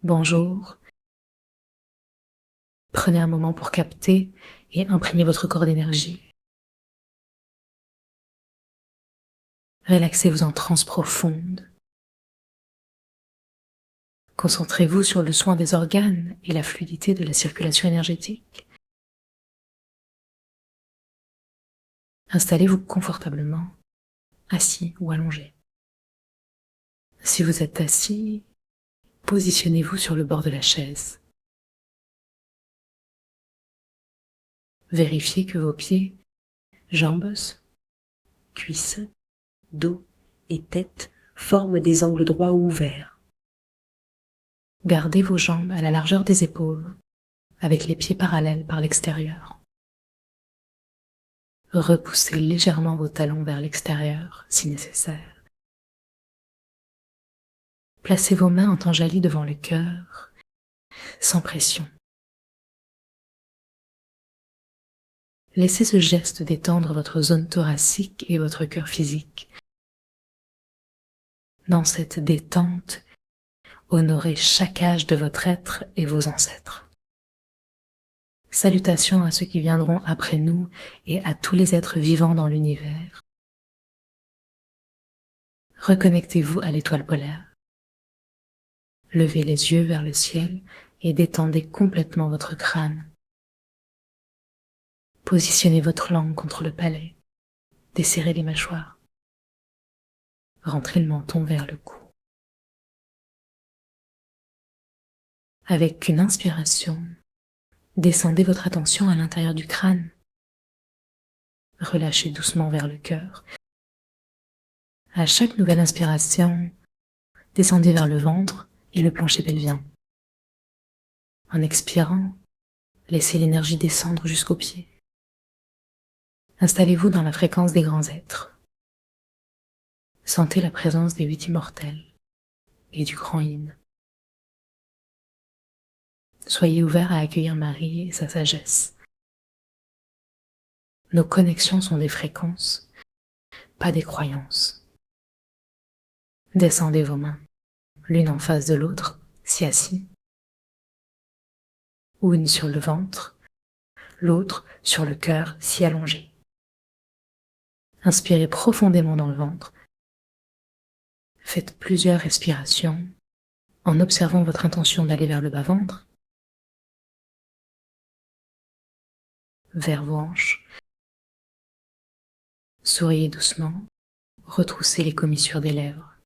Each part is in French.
Bonjour. Prenez un moment pour capter et imprégner votre corps d'énergie. Relaxez-vous en transe profonde. Concentrez-vous sur le soin des organes et la fluidité de la circulation énergétique. Installez-vous confortablement, assis ou allongé. Si vous êtes assis, positionnez-vous sur le bord de la chaise. Vérifiez que vos pieds, jambes, cuisses, dos et tête forment des angles droits ou ouverts. Gardez vos jambes à la largeur des épaules, avec les pieds parallèles par l'extérieur. Repoussez légèrement vos talons vers l'extérieur, si nécessaire. Placez vos mains en tanjali devant le cœur, sans pression. Laissez ce geste détendre votre zone thoracique et votre cœur physique. Dans cette détente, honorez chaque âge de votre être et vos ancêtres. Salutations à ceux qui viendront après nous et à tous les êtres vivants dans l'univers. Reconnectez-vous à l'étoile polaire. Levez les yeux vers le ciel et détendez complètement votre crâne. Positionnez votre langue contre le palais. Desserrez les mâchoires. Rentrez le menton vers le cou. Avec une inspiration, descendez votre attention à l'intérieur du crâne. Relâchez doucement vers le cœur. À chaque nouvelle inspiration, descendez vers le ventre et le plancher pelvien. En expirant, laissez l'énergie descendre jusqu'aux pieds. Installez-vous dans la fréquence des grands êtres. Sentez la présence des 8 immortels et du grand Yin. Soyez ouvert à accueillir Marie et sa sagesse. Nos connexions sont des fréquences, pas des croyances. Descendez vos mains, l'une en face de l'autre, si assis, ou une sur le ventre, l'autre sur le cœur, si allongé. Inspirez profondément dans le ventre. Faites plusieurs respirations en observant votre intention d'aller vers le bas-ventre, vers vos hanches. Souriez doucement, retroussez les commissures des lèvres.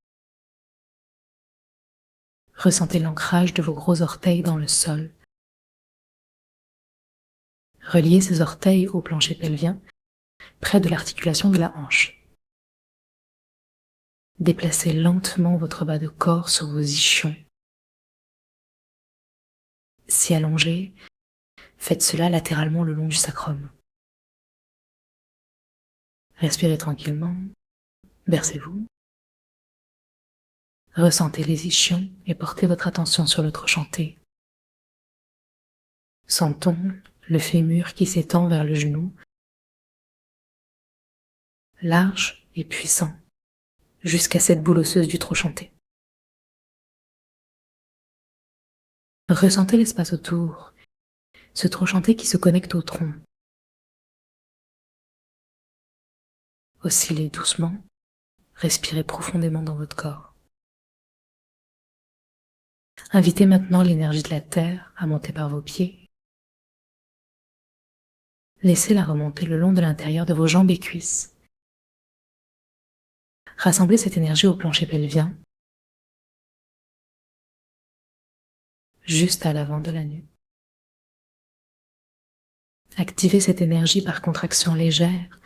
Ressentez l'ancrage de vos gros orteils dans le sol. Reliez ces orteils au plancher pelvien, près de l'articulation de la hanche. Déplacez lentement votre bas de corps sur vos ischions. Si allongé, faites cela latéralement le long du sacrum. Respirez tranquillement, bercez-vous. Ressentez les ischions et portez votre attention sur le trochanté. Sentons le fémur qui s'étend vers le genou, large et puissant, jusqu'à cette boule osseuse du trochanté. Ressentez l'espace autour, ce trochanté qui se connecte au tronc. Oscillez doucement, respirez profondément dans votre corps. Invitez maintenant l'énergie de la terre à monter par vos pieds. Laissez-la remonter le long de l'intérieur de vos jambes et cuisses. Rassemblez cette énergie au plancher pelvien, juste à l'avant de la nuque. Activez cette énergie par contraction légère.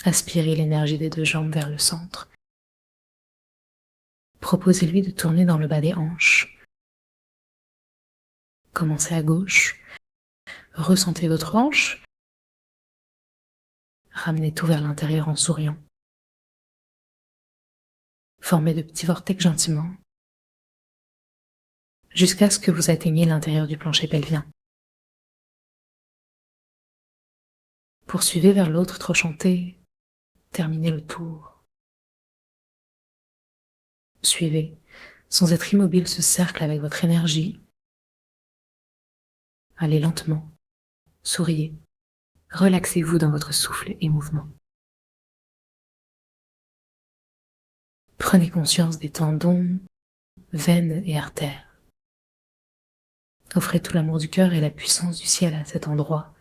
Aspirez l'énergie des deux jambes vers le centre. Proposez-lui de tourner dans le bas des hanches. Commencez à gauche. Ressentez votre hanche. Ramenez tout vers l'intérieur en souriant. Formez de petits vortex gentiment, jusqu'à ce que vous atteigniez l'intérieur du plancher pelvien. Poursuivez vers l'autre trochanté. Terminez le tour. Suivez sans être immobile, ce cercle avec votre énergie. Allez lentement, souriez, relaxez-vous dans votre souffle et mouvement. Prenez conscience des tendons, veines et artères. Offrez tout l'amour du cœur et la puissance du ciel à cet endroit.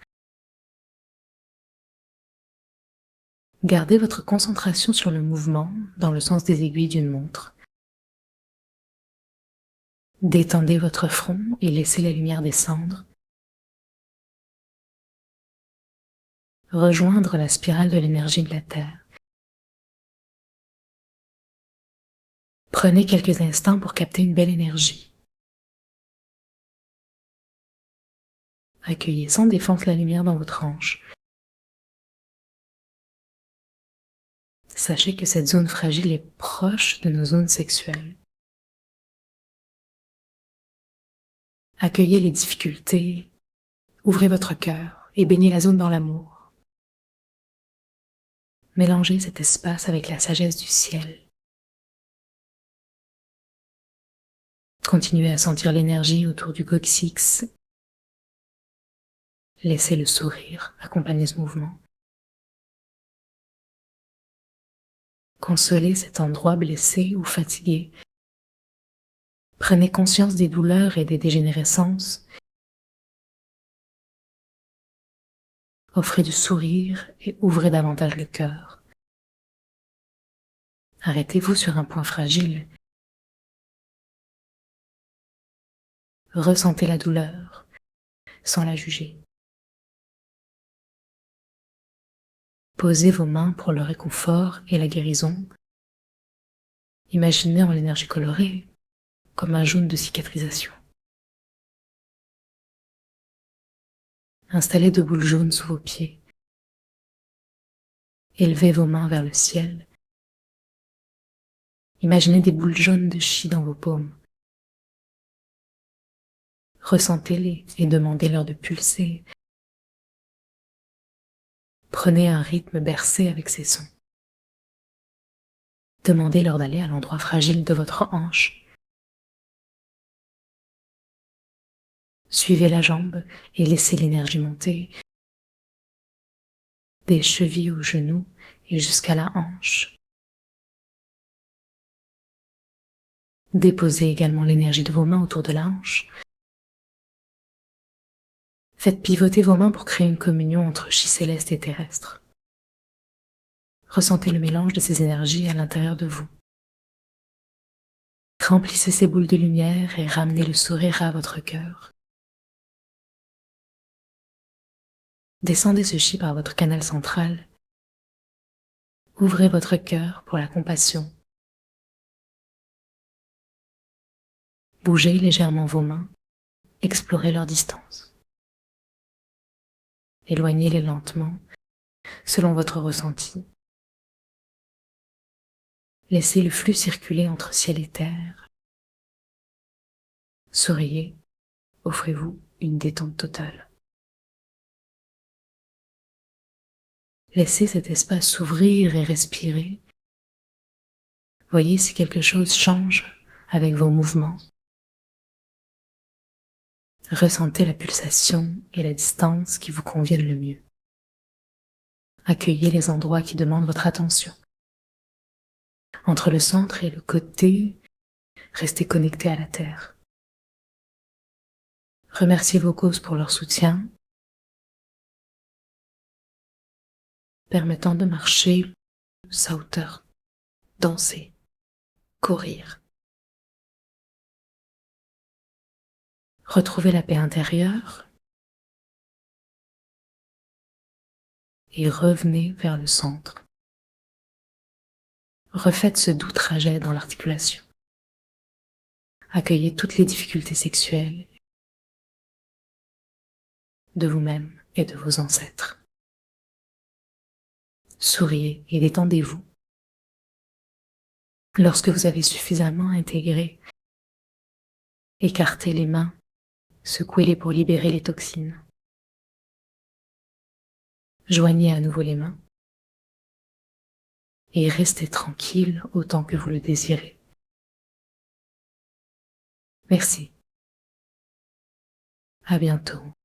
Gardez votre concentration sur le mouvement dans le sens des aiguilles d'une montre. Détendez votre front et laissez la lumière descendre. Rejoindre la spirale de l'énergie de la Terre. Prenez quelques instants pour capter une belle énergie. Accueillez sans défense la lumière dans votre hanche. Sachez que cette zone fragile est proche de nos zones sexuelles. Accueillez les difficultés, ouvrez votre cœur et baignez la zone dans l'amour. Mélangez cet espace avec la sagesse du ciel. Continuez à sentir l'énergie autour du coccyx. Laissez le sourire accompagner ce mouvement. Consolez cet endroit blessé ou fatigué. Prenez conscience des douleurs et des dégénérescences. Offrez du sourire et ouvrez davantage le cœur. Arrêtez-vous sur un point fragile. Ressentez la douleur sans la juger. Posez vos mains pour le réconfort et la guérison. Imaginez en l'énergie colorée comme un jaune de cicatrisation. Installez 2 boules jaunes sous vos pieds. Élevez vos mains vers le ciel. Imaginez des boules jaunes de chi dans vos paumes. Ressentez-les et demandez-leur de pulser. Prenez un rythme bercé avec ces sons. Demandez-leur d'aller à l'endroit fragile de votre hanche. Suivez la jambe et laissez l'énergie monter. Des chevilles aux genoux et jusqu'à la hanche. Déposez également l'énergie de vos mains autour de la hanche. Faites pivoter vos mains pour créer une communion entre chi céleste et terrestre. Ressentez le mélange de ces énergies à l'intérieur de vous. Remplissez ces boules de lumière et ramenez le sourire à votre cœur. Descendez ce chi par votre canal central. Ouvrez votre cœur pour la compassion. Bougez légèrement vos mains. Explorez leur distance. Éloignez-les lentement, selon votre ressenti. Laissez le flux circuler entre ciel et terre. Souriez, offrez-vous une détente totale. Laissez cet espace s'ouvrir et respirer. Voyez si quelque chose change avec vos mouvements. Ressentez la pulsation et la distance qui vous conviennent le mieux. Accueillez les endroits qui demandent votre attention. Entre le centre et le côté, restez connectés à la terre. Remerciez vos causes pour leur soutien, permettant de marcher à hauteur, danser, courir. Retrouvez la paix intérieure et revenez vers le centre. Refaites ce doux trajet dans l'articulation. Accueillez toutes les difficultés sexuelles de vous-même et de vos ancêtres. Souriez et détendez-vous. Lorsque vous avez suffisamment intégré, écartez les mains, secouez-les pour libérer les toxines. Joignez à nouveau les mains et restez tranquille autant que vous le désirez. Merci. À bientôt.